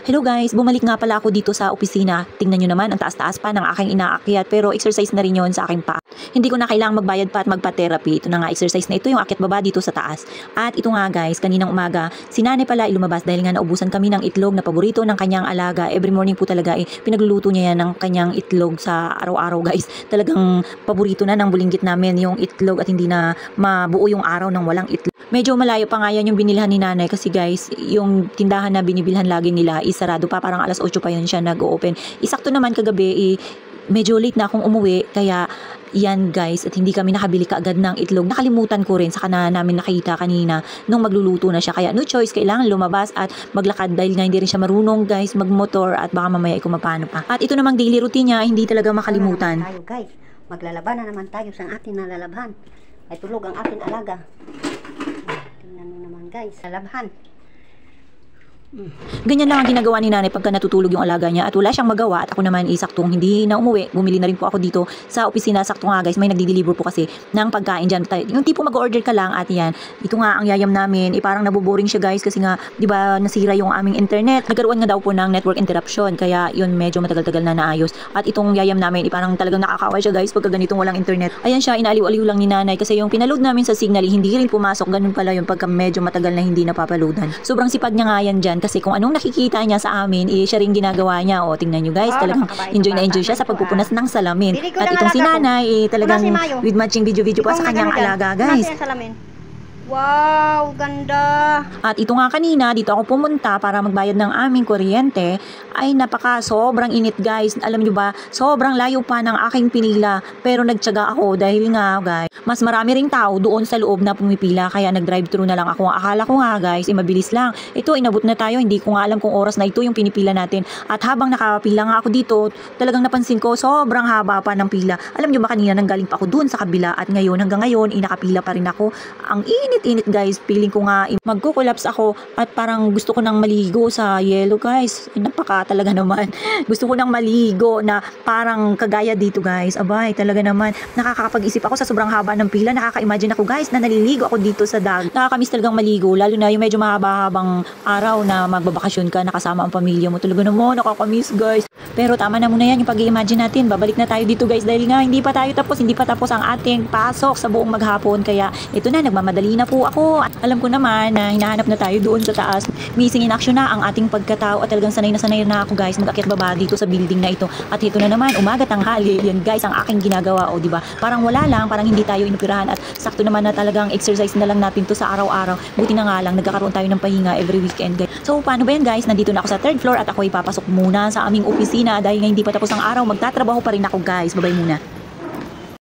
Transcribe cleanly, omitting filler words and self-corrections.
Hello guys, bumalik nga pala ako dito sa opisina. Tingnan nyo naman, ang taas-taas pa ng aking inaakyat pero exercise na rin yon sa aking paa. Hindi ko na kailangang magbayad pa at magpa-therapy. Ito na nga, exercise na ito, yung akyat baba dito sa taas. At ito nga guys, kaninang umaga, si nanay pala lumabas dahil nga naubusan kami ng itlog na paborito ng kanyang alaga. Every morning po talaga pinagluluto niya yan ng kanyang itlog sa araw-araw guys. Talagang paborito na ng bulinggit namin yung itlog at hindi na mabuo yung araw ng walang itlog. Medyo malayo pa nga yan yung binilhan ni nanay kasi guys, yung tindahan na binibilhan lagi nila sarado pa, parang alas 8 pa yun siya nag-open. Isakto naman kagabi, medyo late na akong umuwi, kaya yan guys, at hindi kami nakabili kaagad ng itlog. Nakalimutan ko rin, saka na namin nakita kanina nung magluluto na siya. Kaya no choice, kailangan lumabas at maglakad dahil nga hindi rin siya marunong guys magmotor at baka mamaya kumapano pa. At ito namang daily routine niya, hindi talaga makalimutan. Tayo guys, maglalaban na naman tayo sa ating nalalabhan. Ay tulog ang ating alaga. Tingnan nyo naman guys, lalabhan. Ganyan lang ang ginagawa ni nanay pagka natutulog yung alaga niya at wala siyang magawa at ako naman saktong hindi na umuwi. Bumili na rin po ako dito sa opisina. Sakto nga guys, may nagdi-deliver po kasi ng pagkain dyan. Yung tipo mag-order ka lang at yan. Ito nga ang yayam namin. Parang naboboring siya guys kasi nga, di ba nasira yung aming internet. Nagkaroon nga daw po ng network interruption kaya yun medyo matagal-tagal na naayos. At itong yayam namin, parang talagang nakakawa siya guys pagka ganitong walang internet. Ayan siya, inaaliw-aliw lang ni nanay kasi yung pinaload namin sa Signal hindi rin pumasok. Ganun pala yung pagka medyo matagal na hindi napapaloadan. Sobrang sipag niya nga yan dyan kasi kung anong nakikita niya sa amin, siya rin ginagawa niya. O, tingnan nyo guys, talagang enjoy na enjoy siya sa pagpupunas ng salamin. At itong si nanay, talagang with matching video-video pa sa kanyang alaga guys. Wow, ganda. At ito nga kanina, dito ako pumunta para magbayad ng aming kuryente. Ay sobrang init guys. Alam nyo ba, sobrang layo pa ng aking pinila. Pero nagtiyaga ako dahil nga guys, mas marami ring tao doon sa loob na pumipila. Kaya nag-drive-thru na lang ako. Akala ko nga guys, mabilis lang. Ito, inabot na tayo. Hindi ko nga alam kung oras na ito yung pinipila natin. At habang nakapila nga ako dito, talagang napansin ko, sobrang haba pa ng pila. Alam nyo ba kanina, nanggaling pa ako doon sa kabila. At ngayon, hanggang ngayon, nakapila pa rin ako. Ang init guys, feeling ko nga magko-collapse ako at parang gusto ko nang maligo sa yelo guys. Napaka talaga naman. Gusto ko nang maligo na parang kagaya dito guys. Abay, talaga naman. Nakakapag-isip ako sa sobrang haba ng pila. Nakaka-imagine ako guys na naliligo ako dito sa dagat. Nakakamiss talagang maligo. Lalo na yung medyo mahaba-habang araw na magbabakasyon ka nakasama ang pamilya mo. Talaga naman, nakakamiss guys. Pero tama na muna yan yung pag-i-imagine natin. Babalik na tayo dito guys dahil nga hindi pa tapos ang ating pasok sa buong maghapon. Kaya ito na, nagmamadali na po ako. Alam ko naman na hinahanap na tayo doon sa taas. Missing in action na ang ating pagkatao at talagang sanay na ako guys mag-akyat baba dito sa building na ito. At ito na naman, umaga tanghali. Yan guys ang aking ginagawa. O diba? Parang wala lang, parang hindi tayo inupirahan at sakto naman na talagang exercise na lang natin to sa araw-araw. Buti na nga lang, nagkakaroon tayo ng pahinga every weekend guys. So paano ba yan guys? Nandito na ako sa 3rd floor at ako ipapasok muna sa aming opisina dahil nga hindi pa tapos ang araw. Magtatrabaho pa rin ako guys. Bye-bye muna.